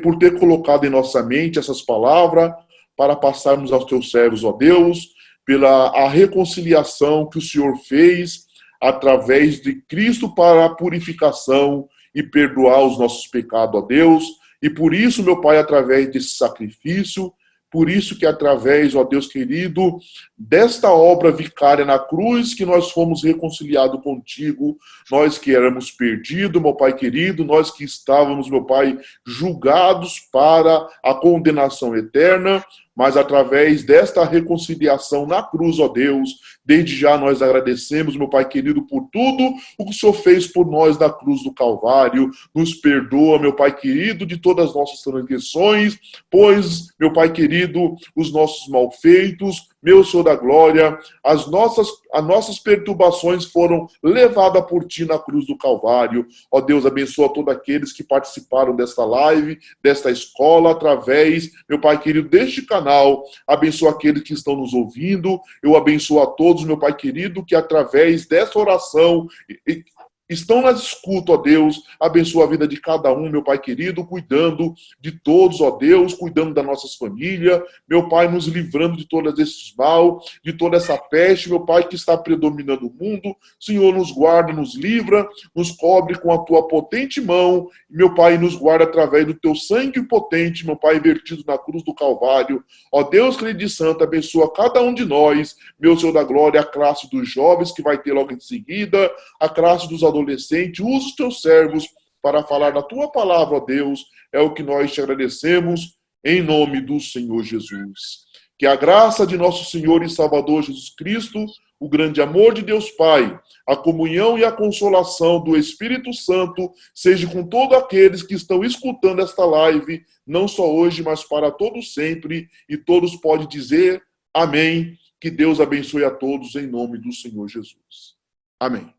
A: por ter colocado em nossa mente essas palavras para passarmos aos teus servos, ó Deus, pela a reconciliação que o Senhor fez através de Cristo para a purificação e perdoar os nossos pecados, ó Deus. E por isso, meu Pai, através desse sacrifício, por isso que através, ó Deus querido, desta obra vicária na cruz, que nós fomos reconciliados contigo, nós que éramos perdidos, meu Pai querido, nós que estávamos, meu Pai, julgados para a condenação eterna, mas através desta reconciliação na cruz, ó Deus, desde já nós agradecemos, meu Pai querido, por tudo o que o Senhor fez por nós na cruz do Calvário. Nos perdoa, meu Pai querido, de todas as nossas transgressões, pois, meu Pai querido, os nossos malfeitos, meu Senhor da glória, as nossas perturbações foram levadas por Ti na cruz do Calvário. Ó Deus, abençoa todos aqueles que participaram desta live, desta escola, através, meu Pai querido, deste canal. Abençoa aqueles que estão nos ouvindo. Eu abençoo a todos, meu Pai querido, que através dessa oração estão nas escutas, ó Deus. Abençoa a vida de cada um, meu Pai querido, cuidando de todos, ó Deus, cuidando das nossas famílias, meu Pai, nos livrando de todos esses mal, de toda essa peste, meu Pai, que está predominando o mundo. Senhor, nos guarda, nos livra, nos cobre com a Tua potente mão, meu Pai, nos guarda através do Teu sangue potente, meu Pai, vertido na cruz do Calvário. Ó Deus, querido e santo, abençoa cada um de nós, meu Senhor da glória, a classe dos jovens que vai ter logo em seguida, a classe dos adolescente, usa os teus servos para falar da tua palavra, ó Deus. É o que nós te agradecemos, em nome do Senhor Jesus. Que a graça de nosso Senhor e Salvador Jesus Cristo, o grande amor de Deus Pai, a comunhão e a consolação do Espírito Santo, seja com todos aqueles que estão escutando esta live, não só hoje, mas para todos sempre, e todos podem dizer amém. Que Deus abençoe a todos em nome do Senhor Jesus. Amém.